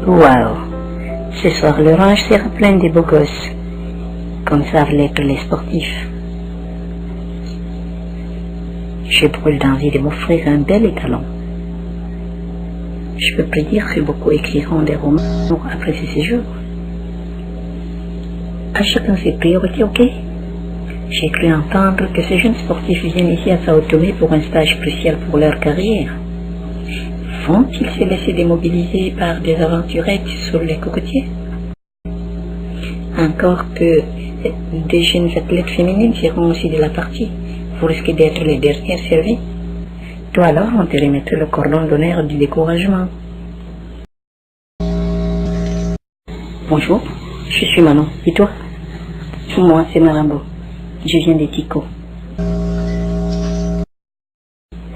Waouh! Ce soir, le ranch sera plein de beaux gosses, comme savent l'être les sportifs. Je brûle d'envie de m'offrir un bel étalon. Je peux prédire que beaucoup écriront des romans après ce séjour. À chacun ses priorités, ok? J'ai cru entendre que ces jeunes sportifs viennent ici à Sao Tomé pour un stage crucial pour leur carrière. Vont-ils se laisser démobiliser par des aventurettes sur les cocotiers? Encore que des jeunes athlètes féminines seront aussi de la partie. Vous risquez d'être les dernières servies. Toi alors, on te remettra le cordon d'honneur du découragement. Bonjour, je suis Manon. Et toi? Moi, c'est Marambo. Je viens des Tico.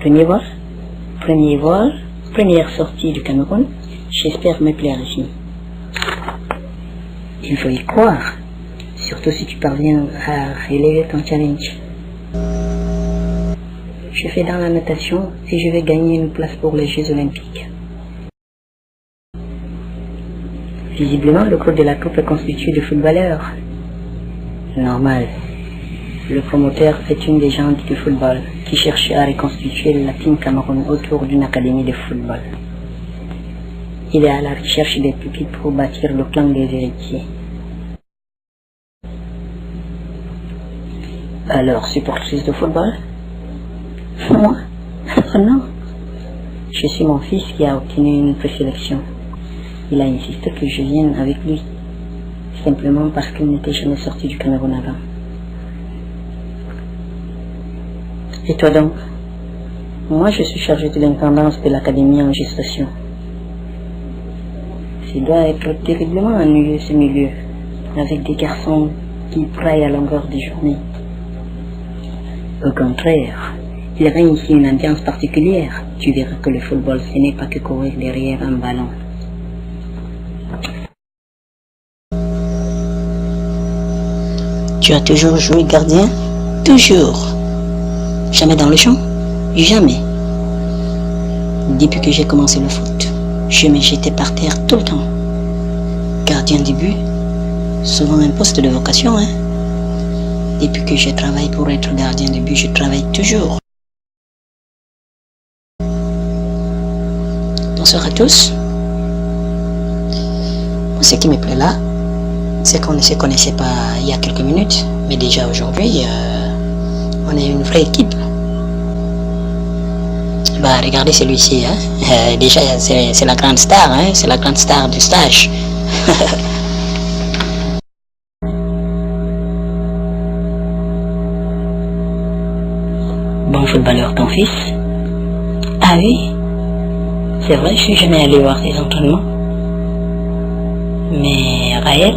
Premier vol, première sortie du Cameroun. J'espère me plaire ici. Il faut y croire, surtout si tu parviens à relever ton challenge. Je fais dans la natation et je vais gagner une place pour les Jeux Olympiques. Visiblement, le groupe de la troupe est constitué de footballeurs. Normal. Le promoteur est une légende du football qui cherche à reconstituer la Team Cameroun autour d'une académie de football. Il est à la recherche des pépites pour bâtir le clan des héritiers. Alors, supportrice de football? Moi? Non. Je suis mon fils qui a obtenu une présélection. Il a insisté que je vienne avec lui, simplement parce qu'il n'était jamais sorti du Cameroun avant. Et toi donc? Moi, je suis chargé de l'intendance de l'académie en gestation. Ça doit être terriblement ennuyeux ce milieu, avec des garçons qui braillent à longueur de journée. Au contraire, il règne ici une ambiance particulière. Tu verras que le football, ce n'est pas que courir derrière un ballon. Tu as toujours joué gardien? Toujours. Jamais dans le champ? Jamais. Depuis que j'ai commencé le foot, je me jetais par terre tout le temps. Gardien de but, souvent un poste de vocation, hein? Depuis que je travaille pour être gardien de but, je travaille toujours. Bonsoir à tous. Ce qui me plaît là, c'est qu'on ne se connaissait pas il y a quelques minutes, mais déjà aujourd'hui, on est une vraie équipe. Bah regardez celui-ci, hein. Déjà c'est la grande star, hein. C'est la grande star du stage. Bon footballeur ton fils? Ah oui, c'est vrai, je suis jamais allé voir ses entraînements. Mais Raël,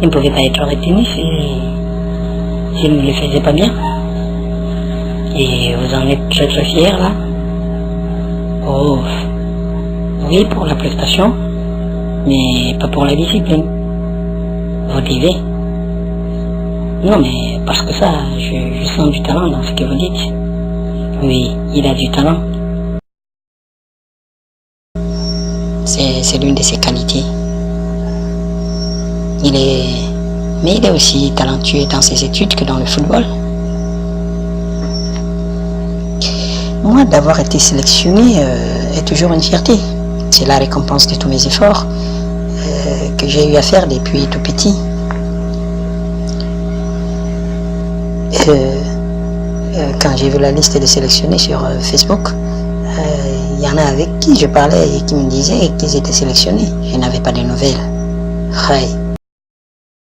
il ne pouvait pas être retenu s'il ne le faisait pas bien. Et vous en êtes très très fiers là? Oh, oui pour la prestation, mais pas pour la discipline. Vous devez. Non mais parce que ça, je sens du talent dans ce que vous dites. Oui, il a du talent. C'est l'une de ses qualités. Mais il est aussi talentueux dans ses études que dans le football. Moi, d'avoir été sélectionné est toujours une fierté. C'est la récompense de tous mes efforts que j'ai eu à faire depuis tout petit. Quand j'ai vu la liste des sélectionnés sur Facebook, il y en a avec qui je parlais et qui me disaient qu'ils étaient sélectionnés. Je n'avais pas de nouvelles. Ouais.